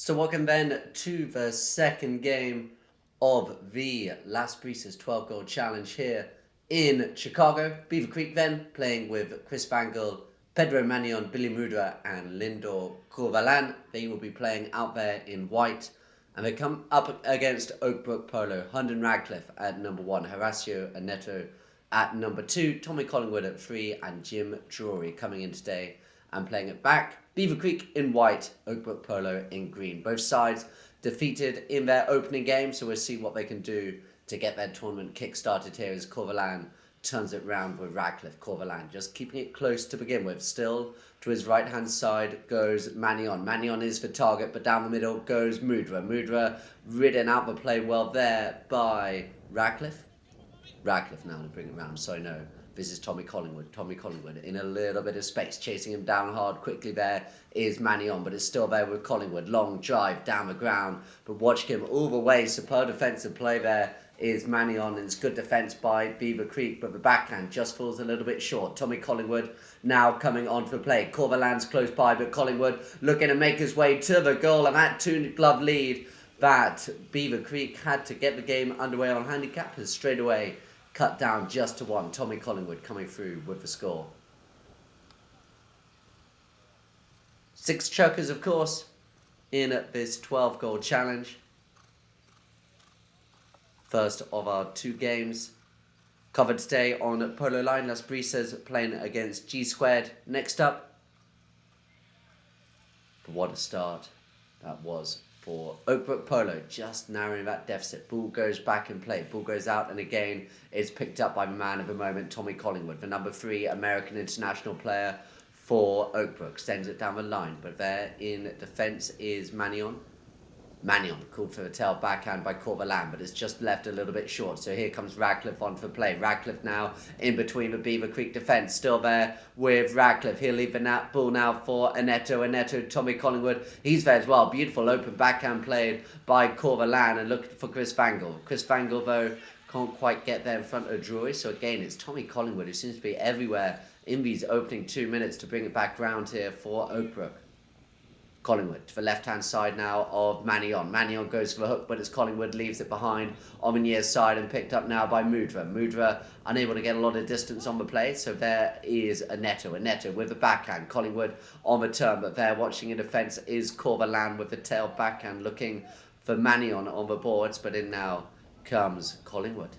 So welcome then to the second game of the last Brisas 12-goal challenge here in Chicago. Beaver Creek then playing with Chris Vangel, Pedro Manion, Billy Mudra and Lindor Corvalan. They will be playing out there in white. And they come up against Brook Polo, Herndon Radcliff at number 1, Horacio Onetto at number 2, Tommy Collingwood at 3 and Jim Drury coming in today and playing it back. Beaver Creek in white, Brook Polo in green. Both sides defeated in their opening game, so we'll see what they can do to get their tournament kick-started here as Corvalan turns it round with Radcliff. Corvalan just keeping it close to begin with. Still to his right-hand side goes Manion. Manion is the target, but down the middle goes Mudra. Mudra ridden out the play well there by Radcliff. Radcliff now to bring it round, so no. This is Tommy Collingwood. Tommy Collingwood in a little bit of space, chasing him down hard. Quickly there is Manion, but it's still there with Collingwood. Long drive down the ground, but watch him all the way. Superb defensive play there is Manion, and it's good defence by Beaver Creek, but the backhand just falls a little bit short. Tommy Collingwood now coming on for play. Corvalan's close by, but Collingwood looking to make his way to the goal, and that two-glove lead that Beaver Creek had to get the game underway on handicap has straight away cut down just to 1. Tommy Collingwood coming through with the score. 6 chokers, of course, in this 12-goal challenge. First of our 2 games covered today on Polo Line. Las Brisas playing against G Squared. Next up, but what a start that was for Brook Polo, just narrowing that deficit. Ball goes back in play. Ball goes out, and again it's picked up by the man of the moment, Tommy Collingwood, the number 3 American international player for Brook. Sends it down the line, but there in defence is Manion. Manion called for the tail backhand by Corvalan, but it's just left a little bit short. So here comes Radcliff on for play. Radcliff now in between the Beaver Creek defence. Still there with Radcliff. He'll leave the ball now for Onetto. Onetto, Tommy Collingwood. He's there as well. Beautiful open backhand played by Corvalan and looking for Chris Vangel. Chris Vangel, though, can't quite get there in front of Drury. So again, it's Tommy Collingwood who seems to be everywhere in these opening 2 minutes to bring it back round here for Brook. Collingwood to the left-hand side now of Manion. Manion goes for the hook, but as Collingwood leaves it behind on the near side and picked up now by Mudra. Mudra unable to get a lot of distance on the play, so there is Onetto. Onetto with the backhand. Collingwood on the turn, but there watching in defence is Corvalan with the tail backhand looking for Manion on the boards, but in now comes Collingwood.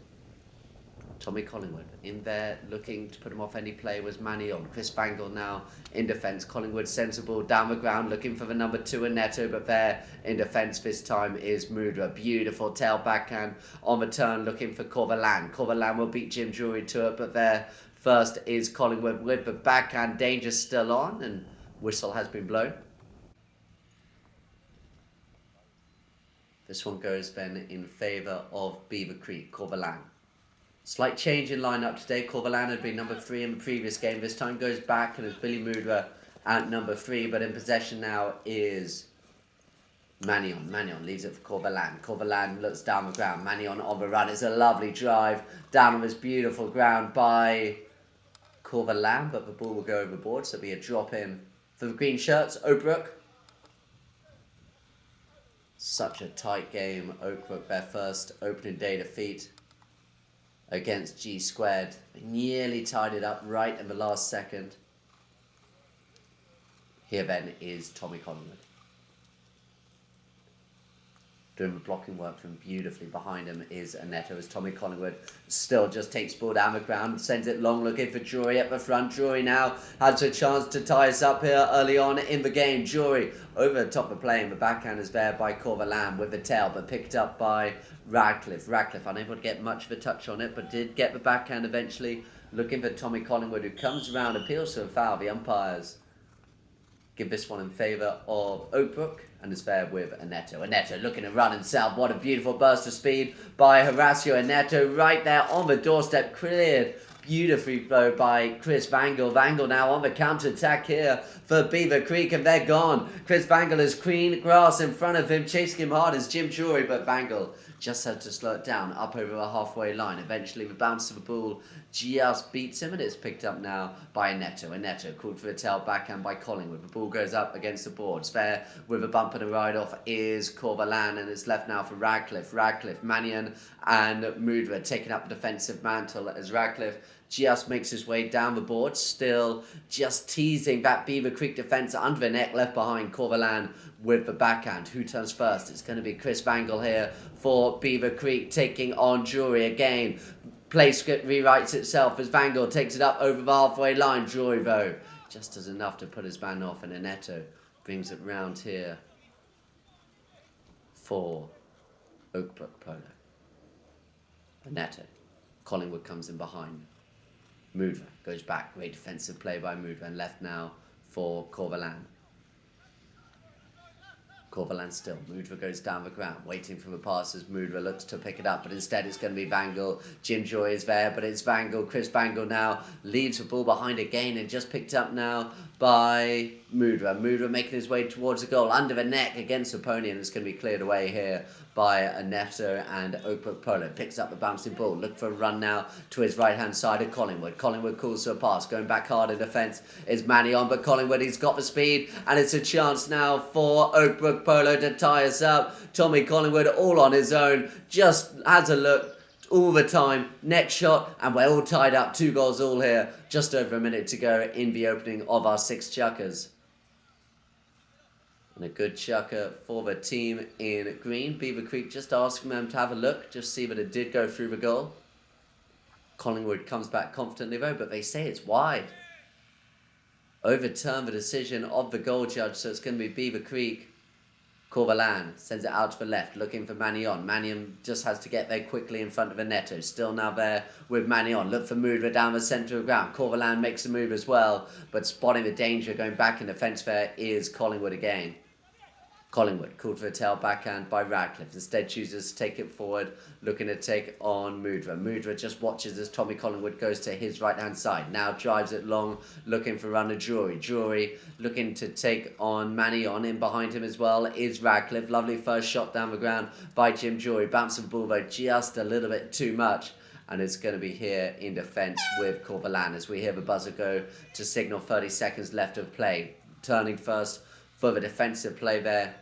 Tommy Collingwood in there looking to put him off any play was Manion. Chris Vangel now in defence. Collingwood sensible down the ground looking for the number 2 Onetto, but there in defence this time is Mudra. Beautiful tail backhand on the turn looking for Corvalan. Corvalan will beat Jim Drury to it, but there first is Collingwood with the backhand. Danger still on, and whistle has been blown. This one goes then in favour of Beaver Creek. Corvalan. Slight change in lineup today. Corvalan had been number 3 in the previous game. This time goes back and it's Billy Mudra at number 3. But in possession now is Manion. Manion leaves it for Corvalan. Corvalan looks down the ground. Manion on the run. It's a lovely drive down on this beautiful ground by Corvalan. But the ball will go overboard. So it'll be a drop in for the green shirts. Brook. Such a tight game. Brook, their first opening day defeat against G Squared. They nearly tied it up right in the last second. Here then is Tommy Collingwood. Doing the blocking work from beautifully. Behind him is Onetto as Tommy Collingwood still just takes ball down the ground, sends it long looking for Drury at the front. Drury now has a chance to tie us up here early on in the game. Drury over the top of play, and the backhand is there by Corvalan with the tail, but picked up by Radcliff. Radcliff unable to get much of a touch on it, but did get the backhand eventually. Looking for Tommy Collingwood, who comes around, appeals to a foul. The umpires give this one in favour of Brook and is there with Onetto. Onetto looking to run himself. What a beautiful burst of speed by Horacio. Onetto right there on the doorstep, cleared beautifully though by Chris Vangel. Vangel now on the counter-attack here for Beaver Creek, and they're gone. Chris Vangel has green grass in front of him, chasing him hard as Jim Drury, but Vangel just had to slow it down up over the halfway line. Eventually the bounce of the ball just beats him, and it's picked up now by Onetto. Onetto called for the tail backhand by Collingwood. The ball goes up against the boards. There with a bump and a ride off is Corvalan, and it's left now for Radcliff. Manion and Mudra taking up the defensive mantle as Radcliff just makes his way down the board, still just teasing that Beaver Creek defence under the neck, left behind Corvalan with the backhand. Who turns first? It's going to be Chris Vangel here for Beaver Creek, taking on Drury again. Play script rewrites itself as Vangel takes it up over the halfway line. Drury, though, just does enough to put his man off, and Onetto brings it round here for Brook Polo. Onetto. Collingwood comes in behind. Mudra goes back. Great defensive play by Mudra, and left now for Corvalan. Corvalan still. Mudra goes down the ground, waiting for the pass as Mudra looks to pick it up, but instead it's going to be Vangel. Jim Joy is there, but it's Vangel. Chris Vangel now leaves the ball behind again, and just picked up now by Mudra. Mudra making his way towards the goal, under the neck against the pony, and it's going to be cleared away here by Onetto, and Brook Polo picks up the bouncing ball. Look for a run now to his right-hand side of Collingwood. Collingwood calls for a pass. Going back hard in defence is Manion, but Collingwood, he's got the speed, and it's a chance now for Brook Polo to tie us up. Tommy Collingwood all on his own, just has a look all the time. Next shot, and we're all tied up. 2 goals all here. Just over a minute to go in the opening of our 6 chukkers. And a good chukker for the team in green. Beaver Creek just asking them to have a look, just see that it did go through the goal. Collingwood comes back confidently though, but they say it's wide. Overturn the decision of the goal judge, so it's going to be Beaver Creek. Corvalan sends it out to the left, looking for Manion. Manion just has to get there quickly in front of Onetto. Still now there with Manion. Look for Mudra down the centre of the ground. Corvalan makes a move as well, but spotting the danger going back in defence there is Collingwood again. Collingwood called for a tail backhand by Radcliff. Instead chooses to take it forward, looking to take on Mudra. Mudra just watches as Tommy Collingwood goes to his right-hand side. Now drives it long, looking for runner Drury. Drury looking to take on Manion. In behind him as well is Radcliff. Lovely first shot down the ground by Jim Drury. Bouncing ball though just a little bit too much. And it's going to be here in defence with Corvalan as we hear the buzzer go to signal 30 seconds left of play. Turning first for the defensive play there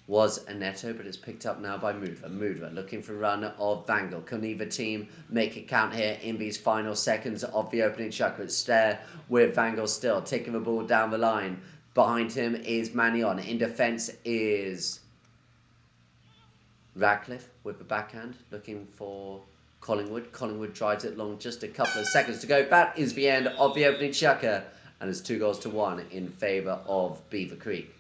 was Onetto, but it's picked up now by Mudra. Mudra looking for a run of Vangel. Can either team make it count here in these final seconds of the opening chukker? It's there with Vangel still taking the ball down the line. Behind him is Manion. In defence is Radcliff with the backhand, looking for Collingwood. Collingwood drives it long, just a couple of seconds to go. That is the end of the opening chukker, and it's 2-1 in favour of Beaver Creek.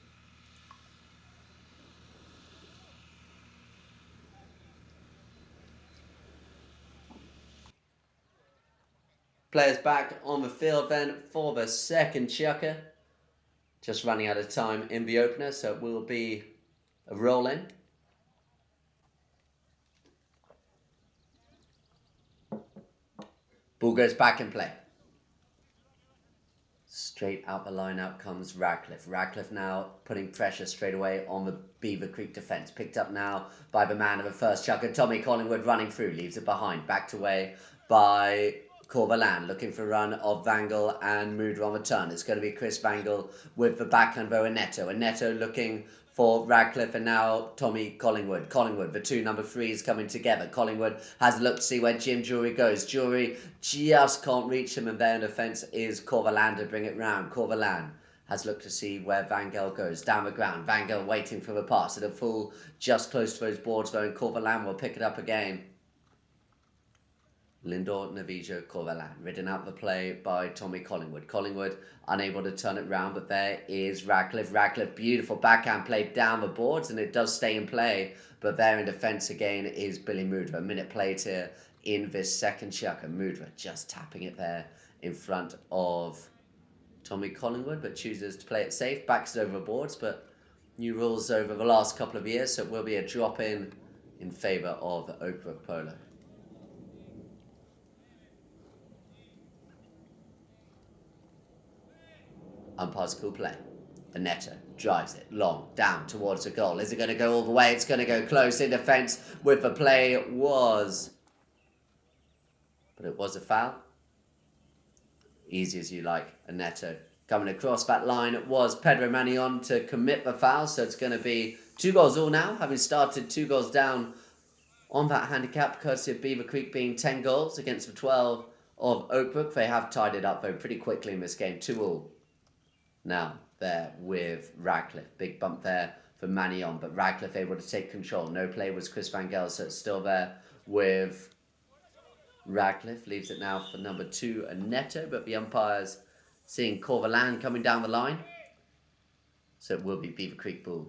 Players back on the field then for the second chukker. Just running out of time in the opener, so it will be a roll-in. Ball goes back in play. Straight out the line, out comes Radcliff. Radcliff now putting pressure straight away on the Beaver Creek defence. Picked up now by the man of the first chukker. Tommy Collingwood running through, leaves it behind. Backed away by Corvalan, looking for a run of Vangel and Mudra on the turn. It's going to be Chris Vangel with the backhand by Onetto. Onetto looking for Radcliff, and now Tommy Collingwood. Collingwood, the 2 number 3s coming together. Collingwood has a look to see where Jim Drury goes. Drury just can't reach him, and there in defence is Corvalan to bring it round. Corvalan has looked to see where Vangel goes. Down the ground, Vangel waiting for the pass. It'll fall just close to those boards though, and Corvalan will pick it up again. Lindor, Novillo, Corvalan, ridden out the play by Tommy Collingwood. Collingwood unable to turn it round, but there is Radcliff. Radcliff, beautiful backhand play down the boards, and it does stay in play. But there in defence again is Billy Mudra. A minute played here in this second chukker. Mudra just tapping it there in front of Tommy Collingwood, but chooses to play it safe. Backs it over the boards, but new rules over the last couple of years, so it will be a drop in favour of Brook Polo. Umpires call play. Onetto drives it long down towards the goal. Is it going to go all the way? It's going to go close in defence with the play. But it was a foul. Easy as you like. Onetto coming across that line. It was Pedro Manion to commit the foul. So it's going to be 2 goals all now, having started 2 goals down on that handicap, courtesy of Beaver Creek being 10 goals against the 12 of Oakbrook. They have tied it up though pretty quickly in this game, 2-2. Now there with Radcliff, big bump there for Manion, but Radcliff able to take control. No play was Chris Vangel, so it's still there with Radcliff. Leaves it now for number 2, Onetto, but the umpires seeing Corvalan coming down the line, so it will be Beaver Creek ball.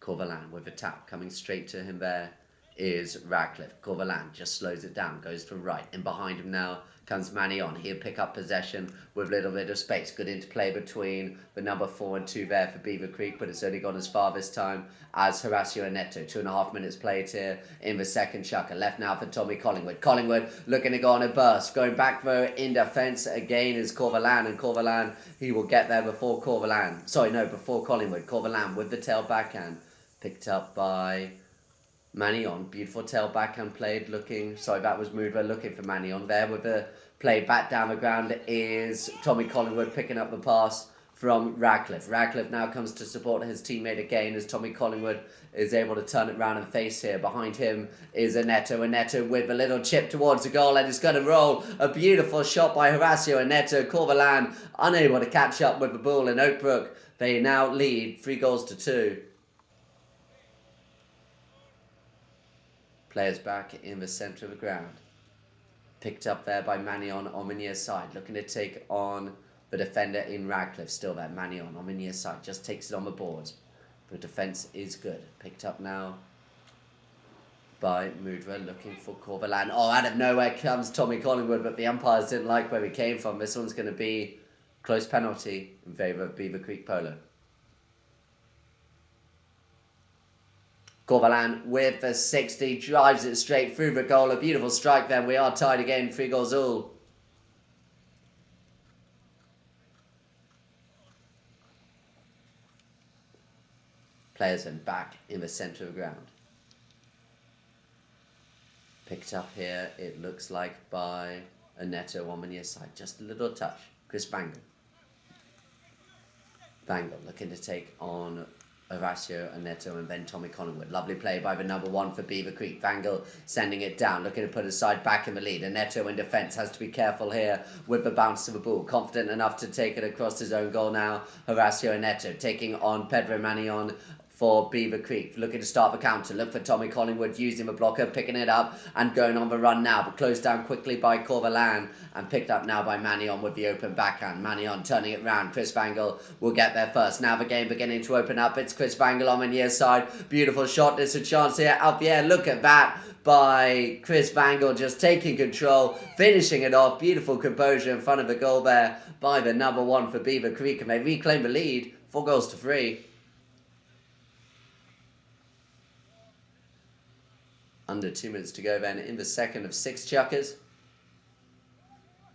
Corvalan with a tap coming straight to him. There is Radcliff. Corvalan just slows it down, goes to right. In behind him now comes Manion. He'll pick up possession with a little bit of space. Good interplay between the number 4 and 2 there for Beaver Creek, but it's only gone as far this time as Horacio and Onetto. 2.5 minutes played here in the second chukker. Left now for Tommy Collingwood. Collingwood looking to go on a burst. Going back though in defence again is Corvalan, and Corvalan, he will get there before Corvalan. Before Collingwood. Corvalan with the tail backhand. Picked up by Manion. Beautiful tail backhand played. That was Moodra looking for Manion. There with the play back down the ground is Tommy Collingwood picking up the pass from Radcliff. Radcliff now comes to support his teammate again as Tommy Collingwood is able to turn it round and face here. Behind him is Onetto. Onetto with a little chip towards the goal and it's going to roll. A beautiful shot by Horacio. Onetto. Corvalan unable to catch up with the ball in Oakbrook. They now lead 3-2. Players back in the centre of the ground. Picked up there by Manion on the near side. Looking to take on the defender in Radcliff. Still there. Manion on the near side. Just takes it on the boards. The defence is good. Picked up now by Moodra. Looking for Corvalan. Out of nowhere comes Tommy Collingwood. But the umpires didn't like where he came from. This one's going to be close penalty in favour of Beaver Creek Polo. Corvalan with the 60, drives it straight through the goal. A beautiful strike then. We are tied again, 3-3. Players then back in the centre of the ground. Picked up here, it looks like, by Onetto on the near side. Just a little touch. Chris Vangel. Vangel looking to take on Horacio, Onetto, and then Tommy Collingwood. Lovely play by the number 1 for Beaver Creek. Vangel sending it down, looking to put his side back in the lead. Onetto in defence has to be careful here with the bounce of the ball. Confident enough to take it across his own goal now. Horacio Onetto taking on Pedro Manion for Beaver Creek. Looking to start the counter. Look for Tommy Collingwood using the blocker, picking it up and going on the run now. But closed down quickly by Corvalan and picked up now by Manion with the open backhand. Manion turning it round. Chris Vangel will get there first. Now the game beginning to open up. It's Chris Vangel on the near side. Beautiful shot. There's a chance here out the air. Look at that by Chris Vangel, just taking control, finishing it off. Beautiful composure in front of the goal there by the number 1 for Beaver Creek, and they reclaim the lead 4-3. Under 2 minutes to go then in the second of 6 chukkers.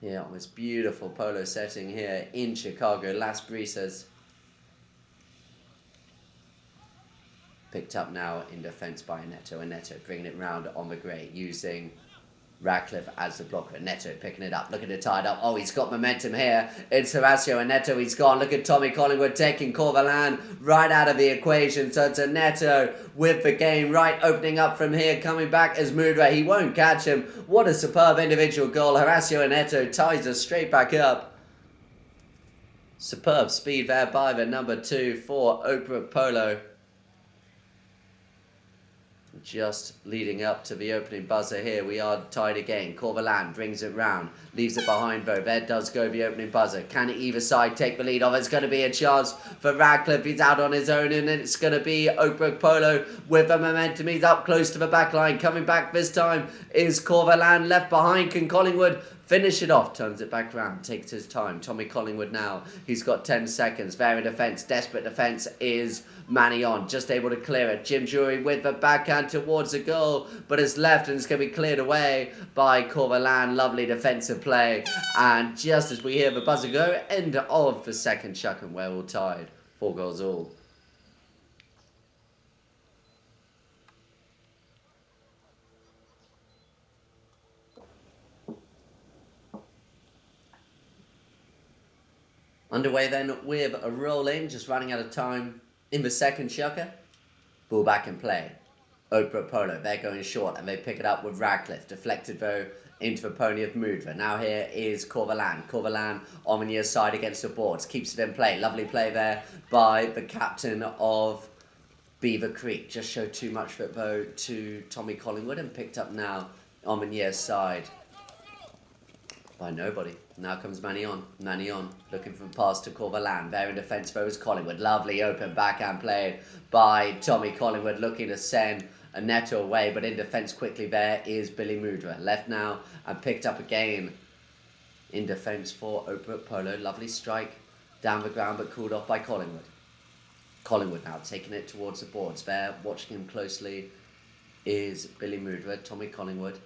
Here on this beautiful polo setting here in Chicago, Las Brisas. Picked up now in defence by Onetto. Onetto bringing it round on the grey using Radcliff as the blocker. Onetto picking it up, looking to tie it up. He's got momentum here. It's Horacio Onetto. He's gone. Look at Tommy Collingwood taking Corvalan right out of the equation. So it's Onetto with the game right opening up from here. Coming back as Moodra. He won't catch him. What a superb individual goal. Horacio Onetto ties us straight back up. Superb speed there by the number 2 for Oakbrook Polo. Just leading up to the opening buzzer here. We are tied again. Corvalan brings it round. Leaves it behind though. There does go the opening buzzer. Can either side take the lead off? It's going to be a chance for Radcliff. He's out on his own and it's going to be Oakbrook Polo with the momentum. He's up close to the back line. Coming back this time is Corvalan. Left behind. Can Collingwood finish it off? Turns it back round. Takes his time. Tommy Collingwood now. He's got 10 seconds. There in defence. Desperate defence is Manion just able to clear it. Jim Drury with the backhand towards the goal, but it's left and it's going to be cleared away by Corvalan. Lovely defensive play. And just as we hear the buzzer go, end of the second chuck, and we're all tied. 4 goals all. Underway then with a roll-in, just running out of time in the second chukker. Ball back in play. Brook Polo, they're going short and they pick it up with Radcliff. Deflected though into the pony of Mudra. Now here is Corvalan. Corvalan on the near side against the boards. Keeps it in play. Lovely play there by the captain of Beaver Creek. Just showed too much for it though to Tommy Collingwood and picked up now on the near side by nobody. Now comes Manion. Manion looking for a pass to Corvalan. There in defence goes Collingwood. Lovely open backhand played by Tommy Collingwood, looking to send Onetto away, but in defence quickly there is Billy Mudra. Left now and picked up again in defence for Brook Polo. Lovely strike down the ground but called off by Collingwood. Collingwood now taking it towards the boards. There watching him closely is Billy Mudra, Tommy Collingwood.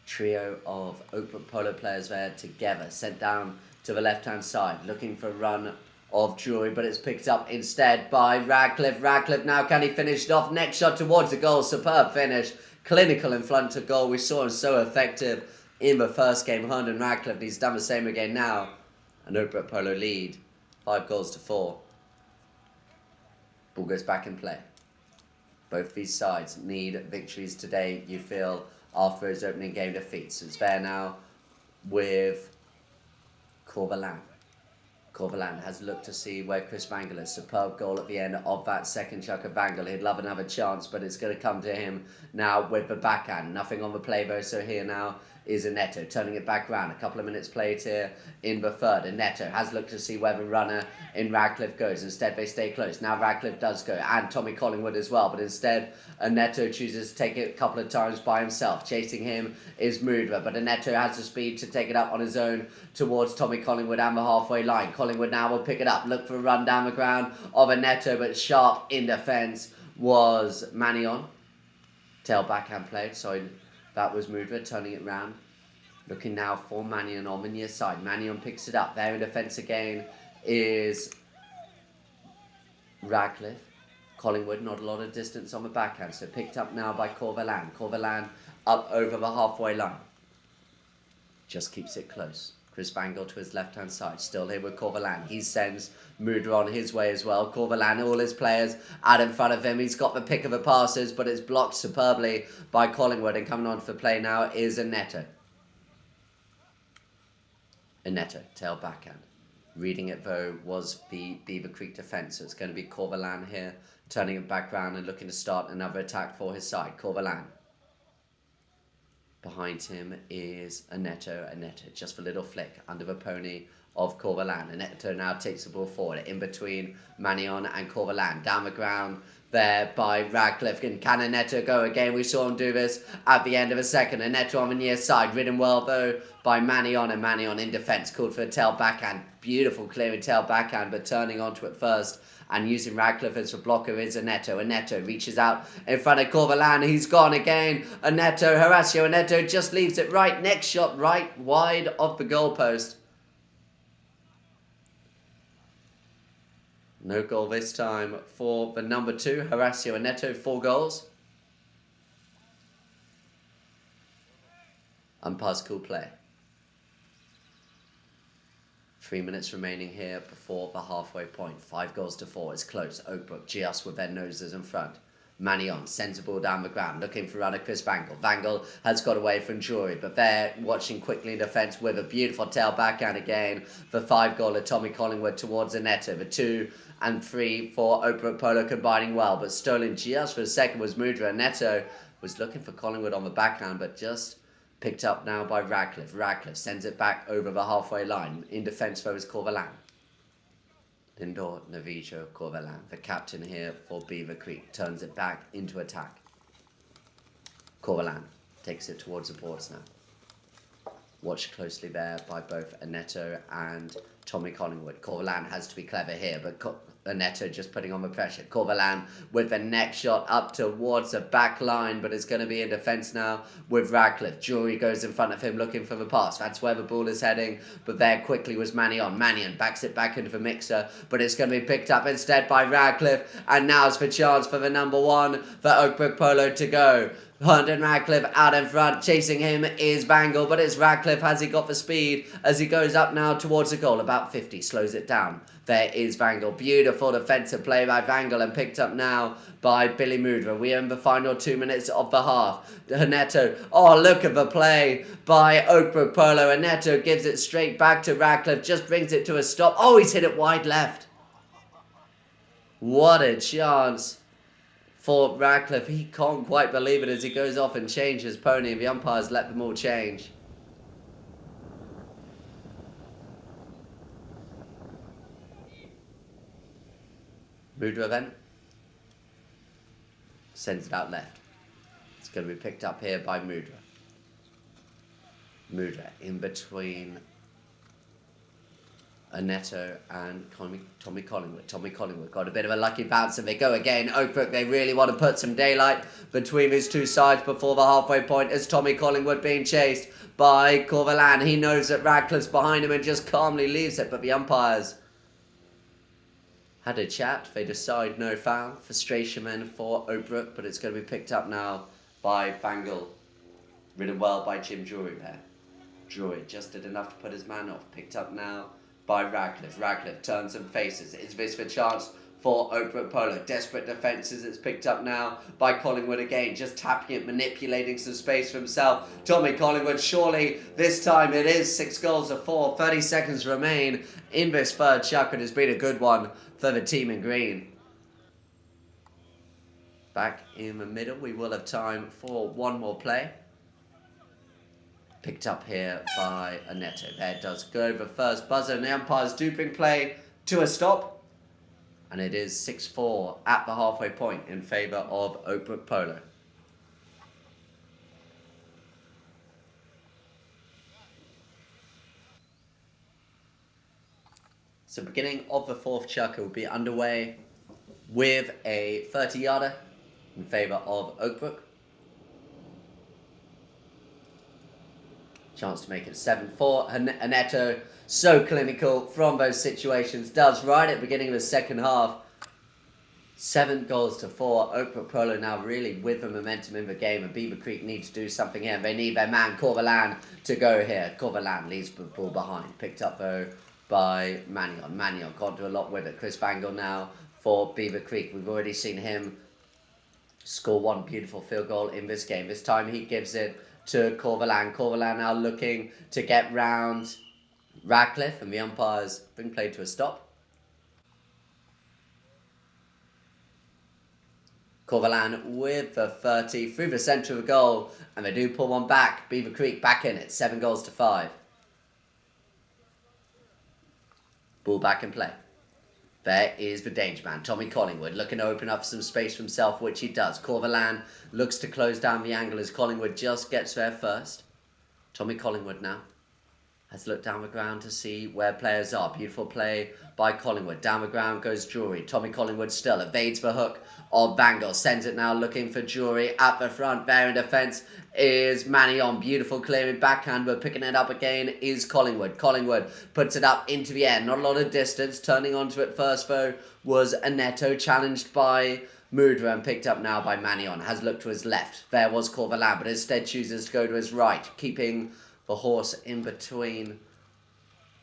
Trio of Brook Polo players there together, sent down to the left-hand side, looking for a run of Drury, but it's picked up instead by Radcliff. Radcliff now, can he finish it off? Next shot towards the goal, superb finish, clinical in front of goal. We saw him so effective in the first game, Herndon Radcliff, and he's done the same again now. And Brook Polo lead, 5-4. Ball goes back in play. Both these sides need victories today, you feel, after his opening game defeats. It's there now with Corvalan. Corvalan has looked to see where Chris Vangel is. Superb goal at the end of that second chuck of Vangel. He'd love another chance, but it's going to come to him now with the backhand. Nothing on the play though, so here now is Onetto, turning it back around. A couple of minutes played here in the third. Onetto has looked to see where the runner in Radcliff goes. Instead, they stay close. Now Radcliff does go, and Tommy Collingwood as well, but instead, Onetto chooses to take it a couple of times by himself. Chasing him is Mudra, but Onetto has the speed to take it up on his own towards Tommy Collingwood and the halfway line. Collingwood now will pick it up, look for a run down the ground of Onetto, but sharp in defence was Manion. Tail backhand played, sorry. That was Mudra turning it round. Looking now for Manion on the near side. Manion picks it up. There in defence again is Radcliff. Collingwood, not a lot of distance on the backhand. So picked up now by Corvalan. Corvalan up over the halfway line. Just keeps it close. Chris Vangel to his left-hand side. Still here with Corvalan. He sends Mudra on his way as well. Corvalan, all his players out in front of him. He's got the pick of the passes, but it's blocked superbly by Collingwood. And coming on for play now is Onetto. Onetto, tail backhand. Reading it though was the Beaver Creek defence. So it's going to be Corvalan here, turning it back round and looking to start another attack for his side. Corvalan. Behind him is Onetto. Onetto, just a little flick under the pony of Corvalan. Onetto now takes the ball forward in between Manion and Corvalan. Down the ground there by Radcliff. And can Onetto go again? We saw him do this at the end of a second. Onetto on the near side, ridden well though by Manion, and Manion in defence, called for a tail backhand. Beautiful clearing tail backhand, but turning onto it first and using Radcliff as a blocker is Onetto. Onetto reaches out in front of Corvalan. He's gone again. Onetto, Horacio Onetto just leaves it right. Next shot right wide of the goalpost. No goal this time for the number 2, Horacio Onetto, 4 goals. Umpire's cool play. 3 minutes remaining here before the halfway point. 5-4. It's close. Oakbrook just with their noses in front. Manion sends the ball down the ground, looking for runner Chris Vangel. Vangel has got away from Drury, but they're watching quickly in defence with a beautiful tail backhand again. The 5-goaler Tommy Collingwood towards Onetto. The 2 and 3 for Brook Polo combining well, but stolen just for a second was Mudra. Onetto was looking for Collingwood on the backhand, but just picked up now by Radcliff. Radcliff sends it back over the halfway line. In defence though is Corvalan. Lindor, Novillo, Corvalan. The captain here for Beaver Creek turns it back into attack. Corvalan takes it towards the boards now. Watched closely there by both Onetto and Tommy Collingwood. Corvalan has to be clever here, but Onetto just putting on the pressure. Corvalan with the next shot up towards the back line, but it's going to be in defence now with Radcliff. Drury goes in front of him looking for the pass. That's where the ball is heading, but there quickly was Manion. Manion backs it back into the mixer, but it's going to be picked up instead by Radcliff, and now's the chance for the number 1 for Brook Polo to go. Herndon Radcliff out in front, chasing him is Vangel, but it's Radcliff. Has he got the speed as he goes up now towards the goal? About 50, slows it down. There is Vangel. Beautiful defensive play by Vangel and picked up now by Billy Mudra. We are in the final 2 minutes of the half. Onetto, oh look at the play by Brook Polo. Onetto gives it straight back to Radcliff, just brings it to a stop. Oh, he's hit it wide left. What a chance for Radcliff. He can't quite believe it as he goes off and changes pony, and the umpires let them all change. Mudra then sends it out left. It's going to be picked up here by Mudra. Mudra in between Onetto and Tommy Collingwood. Tommy Collingwood got a bit of a lucky bounce, and they go again. Oakbrook, they really want to put some daylight between these two sides before the halfway point as Tommy Collingwood being chased by Corvalan. He knows that Radcliffe's behind him and just calmly leaves it, but the umpires had a chat. They decide no foul. Frustration then for Oakbrook, but it's going to be picked up now by Vangel. Ridden well by Jim Drury there. Drury just did enough to put his man off. Picked up now by Radcliff. Radcliff turns and faces. Is this the chance for Brook Polo? Desperate defences. It's picked up now by Collingwood again. Just tapping it, manipulating some space for himself. Tommy Collingwood, surely this time it is 6-4. 30 seconds remain in this third chuck, and it's been a good one for the team in green. Back in the middle, we will have time for one more play. Picked up here by Onetto. There it does go, the first buzzer, and the umpires do bring play to a stop. And it is 6-4 at the halfway point in favour of Brook Polo. So beginning of the fourth chuck will be underway with a 30-yarder in favour of Oakbrook. Chance to make it 7-4. Onetto, so clinical from those situations, does right at the beginning of the second half. 7-4. Brook Polo now really with the momentum in the game, and Beaver Creek needs to do something here. They need their man Corvalan to go here. Corvalan leaves the ball behind. Picked up though by Manion. Manion can't do a lot with it. Chris Vangel now for Beaver Creek. We've already seen him score one beautiful field goal in this game. This time he gives it to Corvalan. Corvalan now looking to get round Radcliff, and the umpires bring play to a stop. Corvalan with the 30 through the centre of the goal, and they do pull one back. Beaver Creek back in it, 7-5. Ball back in play. There is the danger man, Tommy Collingwood, looking to open up some space for himself, which he does. Corvalan looks to close down the angle as Collingwood just gets there first. Tommy Collingwood now has looked down the ground to see where players are. Beautiful play by Collingwood. Down the ground goes Drury. Tommy Collingwood still evades the hook of Vangel. Sends it now looking for Drury at the front. There in defence is Manion. Beautiful clearing backhand, but picking it up again is Collingwood. Collingwood puts it up into the air. Not a lot of distance. Turning onto it first though was Onetto, challenged by Mudra and picked up now by Manion. Has looked to his left. There was Corvalan, but instead chooses to go to his right, keeping the horse in between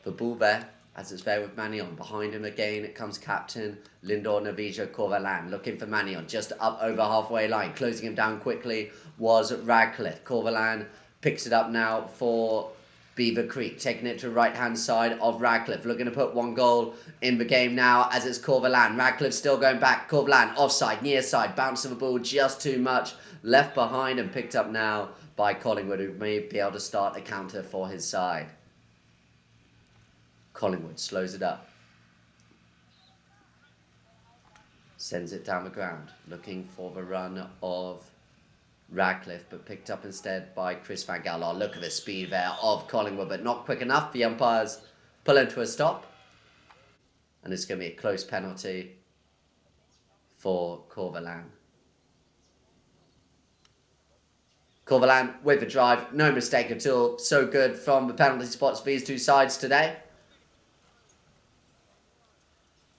the ball there, as it's there with Manion. Behind him again, it comes captain Lindor, Novillo, Corvalan, looking for Manion, just up over halfway line. Closing him down quickly was Radcliff. Corvalan picks it up now for Beaver Creek, taking it to the right-hand side of Radcliff, looking to put one goal in the game now, as it's Corvalan. Radcliff still going back. Corvalan offside, near side, bouncing the ball just too much, left behind and picked up now by Collingwood, who may be able to start a counter for his side. Collingwood slows it up. Sends it down the ground, looking for the run of Radcliff, but picked up instead by Chris Vangel. Oh, look at the speed there of Collingwood, but not quick enough. The umpires pull him to a stop. And it's going to be a close penalty for Corvalan. Corvalan with the drive, no mistake at all. So good from the penalty spots for these two sides today.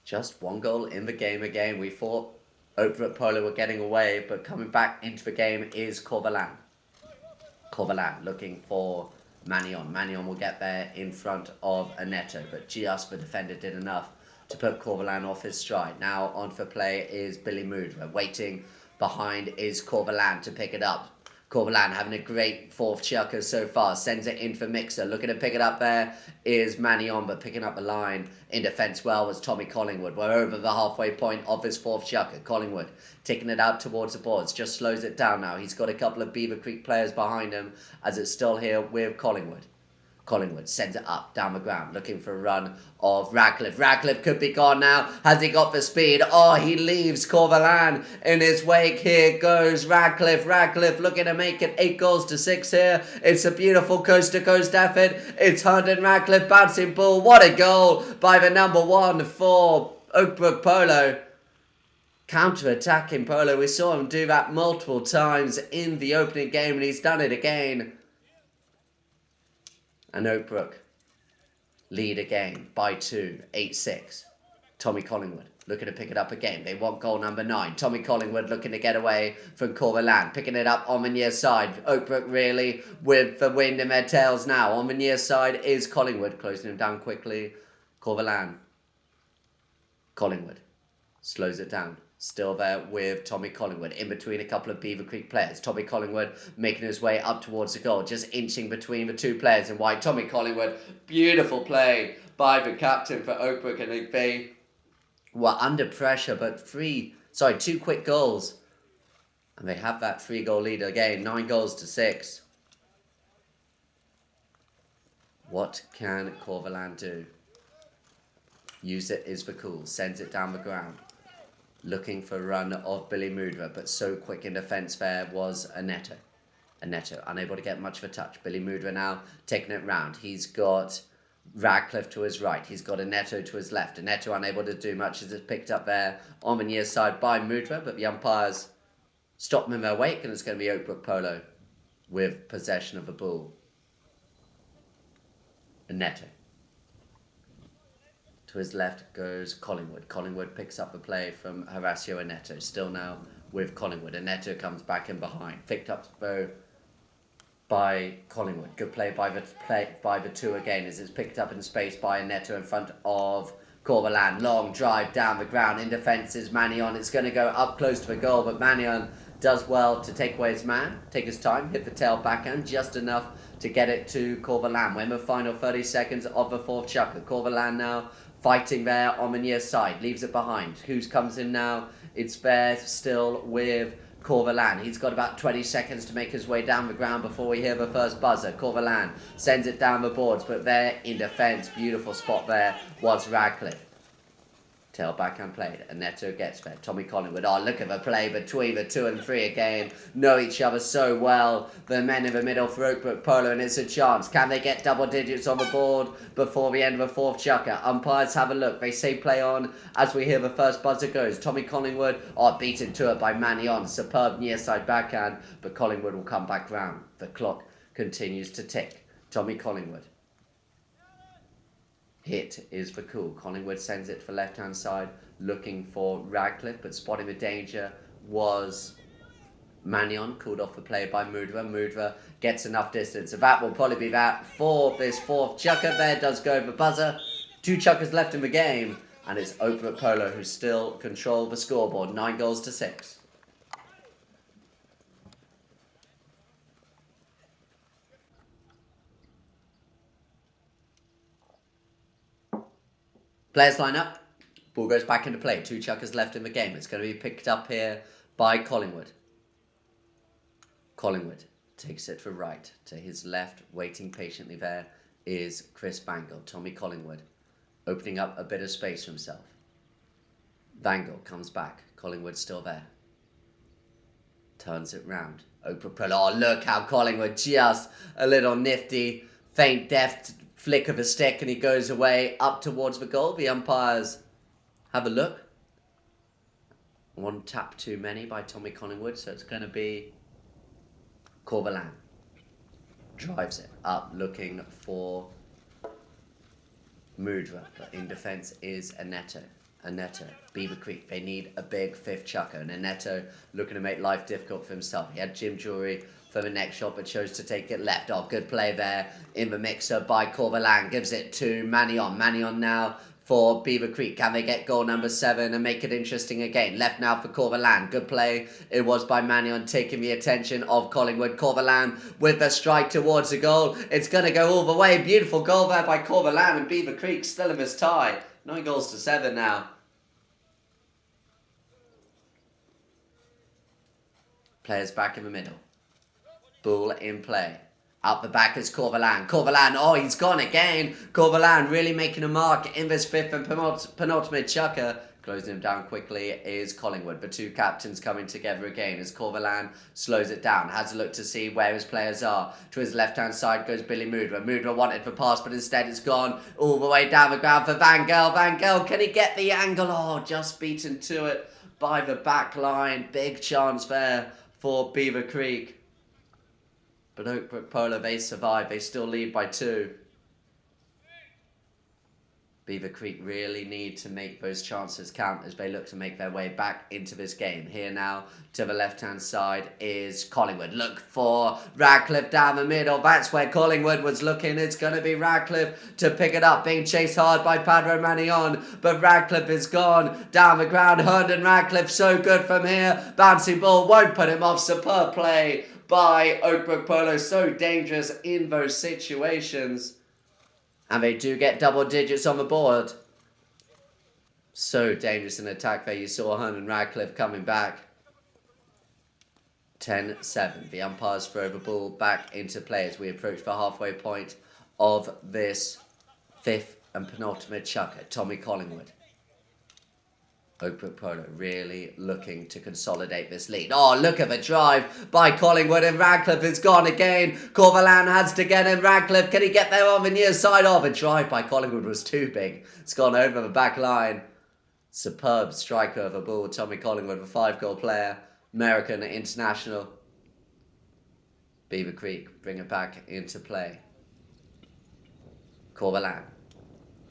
Just one goal in the game again. We thought Brook Polo were getting away, but coming back into the game is Corvalan. Corvalan looking for Manion. Manion will get there in front of Onetto, but just the defender did enough to put Corvalan off his stride. Now on for play is Billy Moodra. Waiting behind is Corvalan to pick it up. Corvalan having a great fourth chucker so far. Sends it in for Mixer. Looking to pick it up there is Manion, but picking up the line in defence well was Tommy Collingwood. We're over the halfway point of his fourth chucker. Collingwood taking it out towards the boards. Just slows it down now. He's got a couple of Beaver Creek players behind him as it's still here with Collingwood. Collingwood sends it up, down the ground, looking for a run of Radcliff. Radcliff could be gone now. Has he got the speed? Oh, he leaves Corvalan in his wake. Here goes Radcliff. Radcliff looking to make it 8-6 here. It's a beautiful coast-to-coast effort. It's Herndon Radcliff bouncing ball. What a goal by the number 1 for Brook Polo. Counter-attacking Polo. We saw him do that multiple times in the opening game, and he's done it again. And Oakbrook lead again by 2, 8-6. Tommy Collingwood looking to pick it up again. They want goal number 9. Tommy Collingwood looking to get away from Corvalan. Picking it up on the near side. Oakbrook really with the wind in their tails now. On the near side is Collingwood. Closing him down quickly. Corvalan. Collingwood slows it down. Still there with Tommy Collingwood in between a couple of Beaver Creek players. Tommy Collingwood making his way up towards the goal, just inching between the two players in white. Tommy Collingwood, beautiful play by the captain for Oakbrook, and they were under pressure, but two quick goals. And they have that 3-goal lead again, 9-6. What can Corvalan do? Use it is the cool, sends it down the ground. Looking for a run of Billy Moodra, but so quick in defence there was Onetto. Onetto unable to get much of a touch. Billy Moodra now taking it round. He's got Radcliff to his right. He's got Onetto to his left. Onetto unable to do much as it's picked up there on the near side by Moodra, but the umpires stop them in their wake, and it's going to be Brook Polo with possession of the ball. Onetto. To his left goes Collingwood. Collingwood picks up the play from Horacio Onetto. Still now with Collingwood. Onetto comes back in behind. Picked up though by Collingwood. Good play by the two again as it's picked up in space by Onetto in front of Corvalan. Long drive down the ground. In defence is Manion. It's going to go up close to the goal, but Manion does well to take away his man. Take his time. Hit the tail backhand just enough to get it to Corvalan. We're in the final 30 seconds of the fourth chucker. Corvalan now fighting there on the near side. Leaves it behind. Who comes in now? It's there still with Corvalan. He's got about 20 seconds to make his way down the ground before we hear the first buzzer. Corvalan sends it down the boards, but there in defence, beautiful spot there was Radcliff. Tail backhand played. Onetto gets there. Tommy Collingwood. Oh, look at the play between the 2 and 3 again. Know each other so well. The men in the middle for Brook Polo, and it's a chance. Can they get double digits on the board before the end of the fourth chucker? Umpires have a look. They say play on as we hear the first buzzer goes. Tommy Collingwood, beaten to it by Manion. Superb near side backhand, but Collingwood will come back round. The clock continues to tick. Tommy Collingwood. Hit is for cool. Collingwood sends it for left-hand side, looking for Radcliff, but spotting the danger was Manion, called off the play by Moodra. Moodra gets enough distance. So that will probably be that for this fourth chucker. There does go the buzzer. 2 chuckers left in the game, and it's Brook Polo who still control the scoreboard. 9-6. Players line up. Ball goes back into play. 2 chuckers left in the game. It's going to be picked up here by Collingwood. Collingwood takes it for right. To his left, waiting patiently there, is Chris Vangel. Tommy Collingwood opening up a bit of space for himself. Vangel comes back. Collingwood still there. Turns it round. Brook Polo. Oh, look how Collingwood, just a little nifty, faint, deft flick of a stick, and he goes away up towards the goal. The umpires have a look. One tap too many by Tommy Collingwood, so it's going to be Corvalan. Drives it up, looking for Mudra, but in defence is Onetto. Beaver Creek, they need a big fifth chucker, and Onetto looking to make life difficult for himself. He had Drury for the next shot, but chose to take it left. Oh, good play there in the mixer by Corvalan. Gives it to Manion. Manion now for Beaver Creek. Can they get goal number 7 and make it interesting again? Left now for Corvalan. Good play. It was by Manion, taking the attention of Collingwood. Corvalan with the strike towards the goal. It's going to go all the way. Beautiful goal there by Corvalan, and Beaver Creek still in this tie. 9 goals to 7 now. Players back in the middle. Ball in play. Up the back is Corvalan. Corvalan, oh, he's gone again. Corvalan really making a mark in this 5th and penultimate chucker. Closing him down quickly is Collingwood. The two captains coming together again as Corvalan slows it down. Has a look to see where his players are. To his left-hand side goes Billy Mudra. Mudra wanted for pass, but instead it's gone all the way down the ground for Vangel. Vangel, can he get the angle? Oh, just beaten to it by the back line. Big chance there for Beaver Creek. But Brook Polo, they survive. They still lead by 2. Beaver Creek really need to make those chances count as they look to make their way back into this game. Here now to the left-hand side is Collingwood. Look for Radcliff down the middle. That's where Collingwood was looking. It's going to be Radcliff to pick it up. Being chased hard by Pedro Manion. But Radcliff is gone down the ground. Herndon Radcliff so good from here. Bouncing ball won't put him off. Superb play by Brook Polo, so dangerous in those situations. And they do get double digits on the board. So dangerous in attack there. You saw Herndon Radcliff coming back. 10-7. The umpires throw the ball back into play as we approach the halfway point of this 5th and penultimate chucker. Tommy Collingwood. Brook Polo really looking to consolidate this lead. Oh, look at the drive by Collingwood, and Radcliff is gone again. Corvalan has to get in. Radcliff, can he get there on the near side? Oh, the drive by Collingwood was too big. It's gone over the back line. Superb striker of a ball. Tommy Collingwood, a 5-goal player. American international. Beaver Creek bring it back into play. Corvalan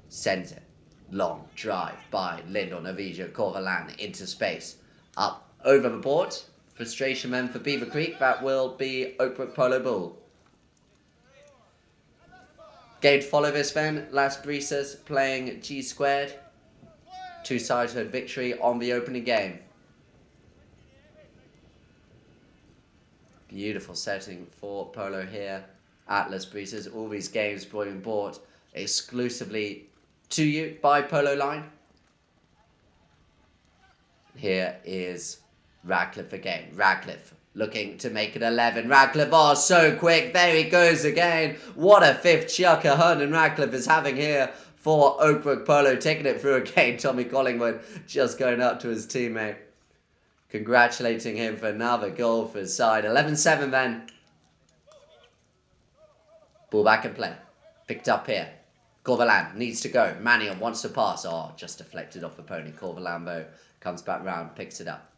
sends it. Long drive by Lindor, Novillo, Corvalan into space. Up over the board. Frustration then for Beaver Creek. That will be Brook Polo ball. Game to follow this then. Last Brisas playing G squared. 2 sides had victory on the opening game. Beautiful setting for Polo here at Las Brisas. All these games being brought exclusively to you by Polo Line. Here is Radcliff again. Radcliff looking to make it 11. Radcliff, oh, so quick. There he goes again. What a 5th chucker Herndon Radcliff is having here for Brook Polo. Taking it through again. Tommy Collingwood just going up to his teammate. Congratulating him for another goal for his side. 11-7 then. Ball back in play. Picked up here. Corvalan needs to go. Manion wants to pass. Oh, just deflected off the pony. Corvalan, though, comes back round, picks it up.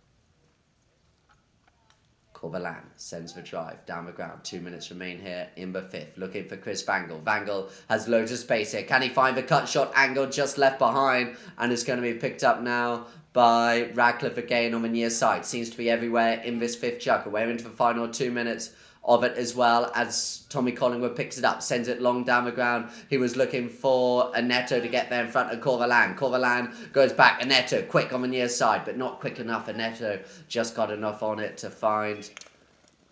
Corvalan sends the drive down the ground. 2 minutes remain here in the 5th. Looking for Chris Vangel. Vangel has loads of space here. Can he find the cut shot angle just left behind? And it's going to be picked up now by Radcliff again on the near side. Seems to be everywhere in this 5th chucker. We're into the final 2 minutes of it as well as Tommy Collingwood picks it up, sends it long down the ground. He was looking for Onetto to get there in front of Corvalan. Corvalan goes back. Onetto quick on the near side, but not quick enough. Onetto just got enough on it to find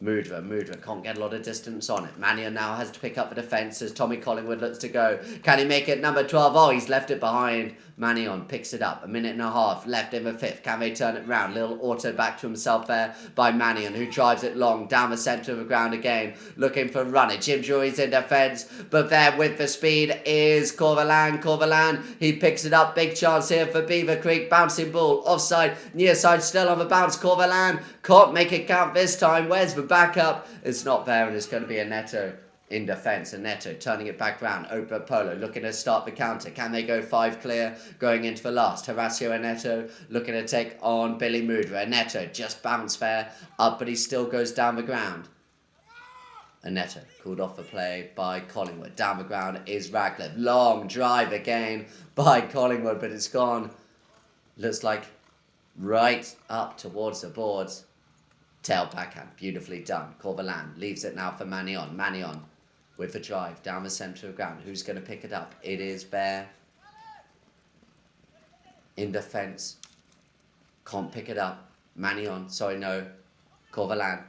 Mudra. Mudra can't get a lot of distance on it. Manion now has to pick up the defence as Tommy Collingwood looks to go. Can he make it number 12? Oh, he's left it behind. Manion picks it up. 1.5 minutes left in the 5th. Can they turn it round? Little auto back to himself there by Manion, who drives it long down the centre of the ground again. Looking for runner. Drury's in defence. But there with the speed is Corvalan. Corvalan, he picks it up. Big chance here for Beaver Creek. Bouncing ball. Offside. Near side still on the bounce. Corvalan can't make it count this time. Where's the backup? It's not there, and it's going to be Onetto In defence, Onetto turning it back round. Brook Polo looking to start the counter. Can they go 5 clear going into the last? Horacio Onetto looking to take on Billy Moodra. Onetto just bounced there up, but he still goes down the ground. Onetto called off the play by Collingwood. Down the ground is Radcliff. Long drive again by Collingwood, but it's gone. Looks like right up towards the boards. Tail backhand, beautifully done. Corvalan leaves it now for Manion. Manion with the drive down the centre of the ground. Who's going to pick it up? It is Bear. In defence. Can't pick it up. Manion, sorry, no. Corvalan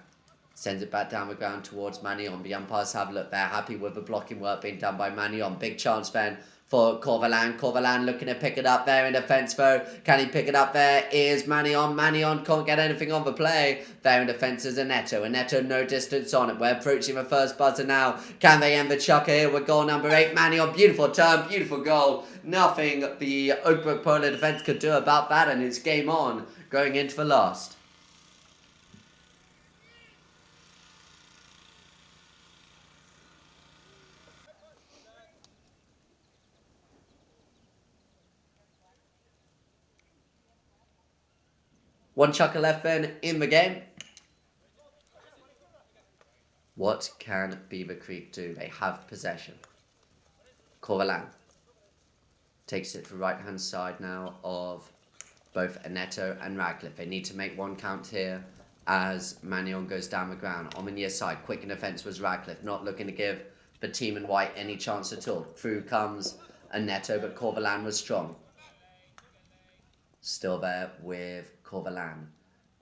sends it back down the ground towards Manion. The umpires have a look. They're happy with the blocking work being done by Manion. Big chance then for Corvalan. Corvalan looking to pick it up there in defence though. Can he pick it up? There is Manion. Manion can't get anything on the play. There in defence is Onetto. Onetto no distance on it. We're approaching the first buzzer now. Can they end the chucker here with goal number 8? Manion, beautiful turn, beautiful goal. Nothing the Brook Polo defence could do about that, and it's game on going into the last. One chucker left then in the game. What can Beaver Creek do? They have possession. Corvalan takes it to the right-hand side now of both Onetto and Radcliff. They need to make one count here as Manion goes down the ground. On the near side, quick in defence was Radcliff, not looking to give the team in white any chance at all. Through comes Onetto, but Corvalan was strong. Still there with Corvalan.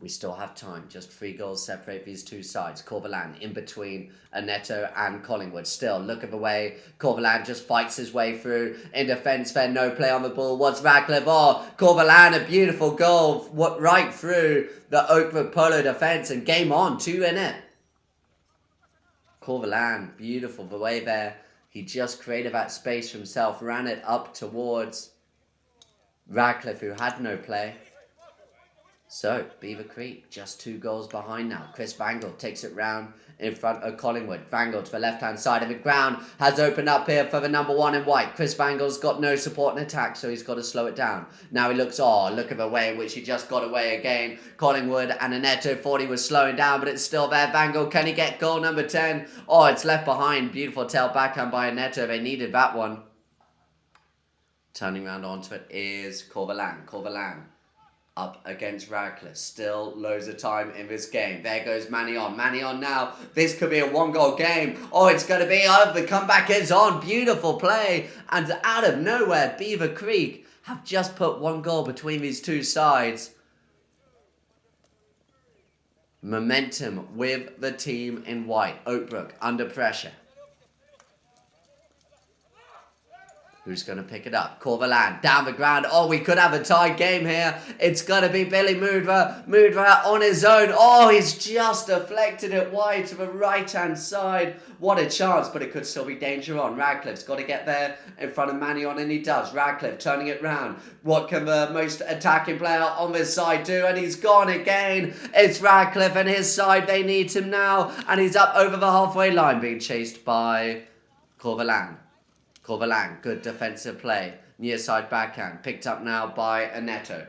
We still have time. Just 3 goals separate these two sides. Corvalan in between Onetto and Collingwood. Still, look at the way Corvalan just fights his way through. In defence, there no play on the ball. What's Radcliffe? Oh, Corvalan, a beautiful goal. Right through the Brook Polo defence, and game on. 2 in it. Corvalan, beautiful. The way there, he just created that space for himself. Ran it up towards Radcliffe, who had no play. So, Beaver Creek just 2 goals behind now. Chris Vangel takes it round in front of Collingwood. Vangel to the left-hand side of the ground. Has opened up here for the number 1 in white. Chris Vangel's got no support in attack, so he's got to slow it down. Now he looks, look at the way in which he just got away again. Collingwood and Onetto thought he was slowing down, but it's still there. Vangel, can he get goal number 10? Oh, it's left behind. Beautiful tail backhand by Onetto. They needed that one. Turning around onto it is Corvalan. Corvalan up against Radcliffe. Still loads of time in this game. There goes Manion. Manion now. This could be a 1-goal game. Oh, it's going to be. Oh, the comeback is on. Beautiful play. And out of nowhere, Beaver Creek have just put 1 goal between these two sides. Momentum with the team in white. Oakbrook under pressure. Who's going to pick it up? Corvalan down the ground. Oh, we could have a tied game here. It's going to be Billy Moodra. Moodra on his own. Oh, he's just deflected it wide to the right-hand side. What a chance, but it could still be danger on. Radcliffe's got to get there in front of Manion, and he does. Radcliffe turning it round. What can the most attacking player on this side do? And he's gone again. It's Radcliffe and his side. They need him now. And he's up over the halfway line, being chased by Corvalan. Corvalan, good defensive play. Near side backhand. Picked up now by Onetto.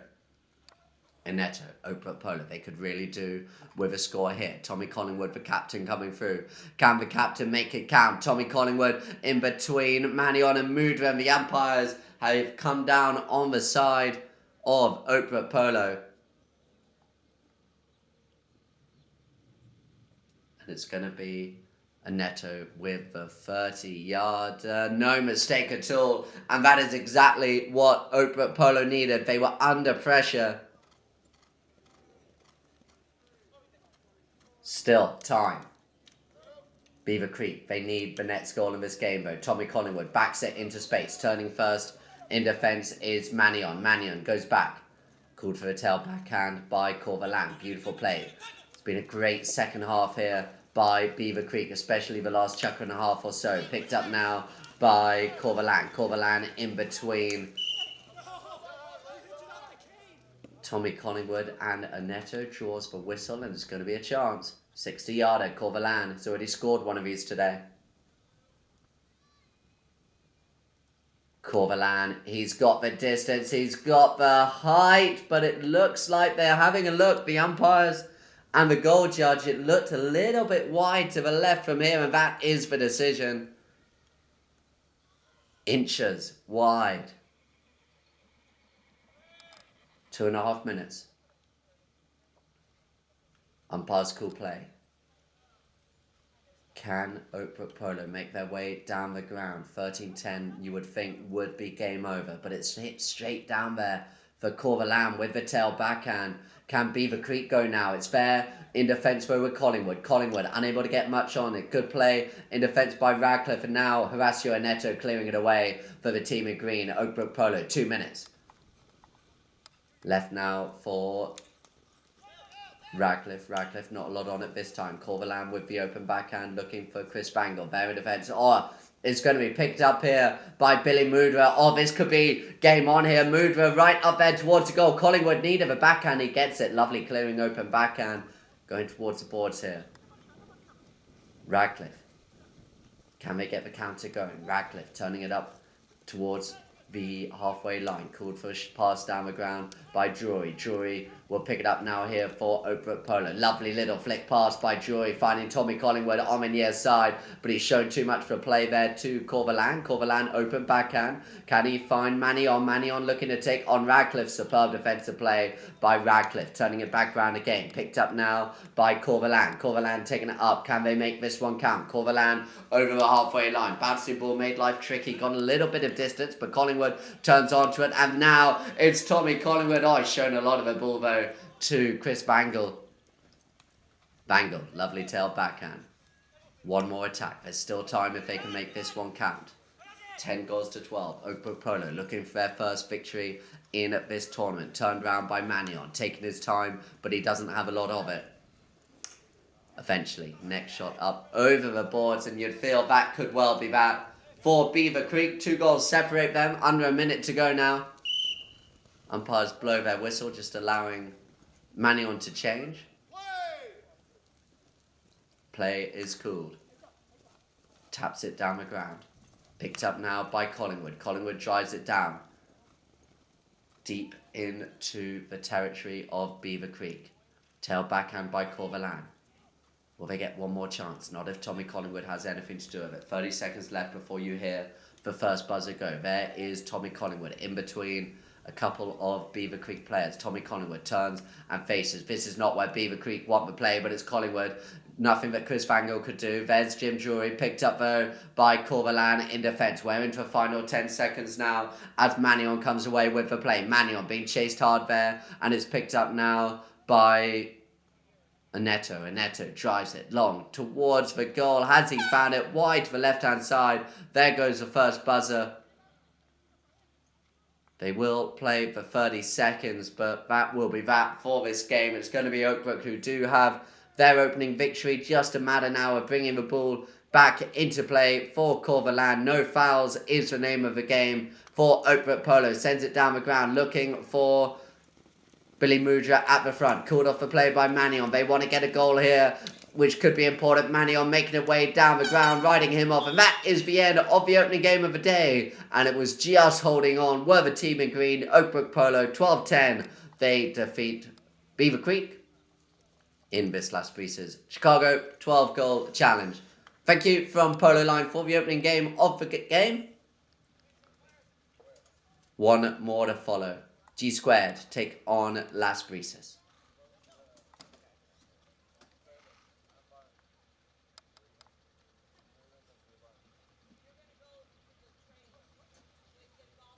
Onetto, Brook Polo. They could really do with a score here. Tommy Collingwood, the captain, coming through. Can the captain make it count? Tommy Collingwood in between Manion and Moodra, and the umpires have come down on the side of Brook Polo. And it's going to be Onetto with the 30-yard. No mistake at all. And that is exactly what Brook Polo needed. They were under pressure. Still, time. Beaver Creek, they need the next goal in this game though. Tommy Collingwood backs it into space. Turning first in defence is Manion. Manion goes back. Called for the tail backhand by Corvalan. Beautiful play. It's been a great second half here by Beaver Creek, especially the last chucker and a half or so. Picked up now by Corvalan. Corvalan in between Tommy Collingwood and Onetto. Draws the whistle, and it's going to be a chance. 60-yarder. Corvalan has already scored one of these today. Corvalan, he's got the distance, he's got the height, but it looks like they're having a look. The umpires and the goal judge, it looked a little bit wide to the left from here, and that is the decision. Inches wide. 2.5 minutes. Umpires call play. Can Brook Polo make their way down the ground? 13-10 you would think would be game over, but it's hit straight down there for Corvalan with the tail backhand. Can Beaver Creek go now? It's fair in defence for with Collingwood. Collingwood unable to get much on it. Good play in defence by Radcliff, and now Horacio and Onetto clearing it away for the team in green. Brook Polo, 2 minutes. Left now for Radcliff, not a lot on it this time. Corvalan with the open backhand looking for Chris Vangel. There in defence. Oh, it's going to be picked up here by Billy Mudra. Oh, this could be game on here. Mudra right up there towards the goal. Collingwood need of a backhand. He gets it. Lovely clearing open backhand. Going towards the boards here. Radcliff. Can they get the counter going? Radcliff turning it up towards the halfway line. Called for a pass down the ground by Drury. Drury will pick it up now here for Brook Polo. Lovely little flick pass by Drury, finding Tommy Collingwood on the near side, but he's shown too much for play there to Corvalan. Corvalan open backhand. Can he find Manion? Manion looking to take on Radcliffe. Superb defensive play by Radcliffe. Turning it back round again. Picked up now by Corvalan. Corvalan taking it up. Can they make this one count? Corvalan over the halfway line. Bouncing ball made life tricky. Got a little bit of distance, but Collingwood turns onto it, and now it's Tommy Collingwood. Oh, he's shown a lot of the ball though to Chris Vangel. Vangel, lovely tail backhand. One more attack. There's still time if they can make this one count. 10 goals to 12. Brook Polo looking for their first victory in this tournament. Turned round by Manion, taking his time, but he doesn't have a lot of it. Eventually, next shot up over the boards, and you'd feel that could well be that for Beaver Creek. 2 goals separate them. Under a minute to go now. Umpires blow their whistle, just allowing Manion to change. Play is cooled. Taps it down the ground. Picked up now by Collingwood. Collingwood drives it down. Deep into the territory of Beaver Creek. Tail backhand by Corvalan. Will they get one more chance? Not if Tommy Collingwood has anything to do with it. 30 seconds left before you hear the first buzzer go. There is Tommy Collingwood in between a couple of Beaver Creek players. Tommy Collingwood turns and faces. This is not where Beaver Creek want the play, but it's Collingwood. Nothing that Chris Vangel could do. There's Jim Drury, picked up though by Corvalan in defence. We're into the final 10 seconds now as Manion comes away with the play. Manion being chased hard there, and it's picked up now by Onetto. Onetto drives it long towards the goal. Has he found it? Wide to the left-hand side. There goes the first buzzer. They will play for 30 seconds, but that will be that for this game. It's going to be Oakbrook who do have their opening victory. Just a matter now of bringing the ball back into play for Corvalan. No fouls is the name of the game for Brook Polo. Sends it down the ground looking for Billy Mudra at the front. Called off the play by Manion. They want to get a goal here, which could be important. Manion making it way down the ground, riding him off. And that is the end of the opening game of the day. And it was just holding on. Were the team in green. Brook Polo 12-10. They defeat Beaver Creek in this last Brisas Chicago 12-goal challenge. Thank you from Polo Line for the opening game of the game. One more to follow. G Squared take on Las Brisas.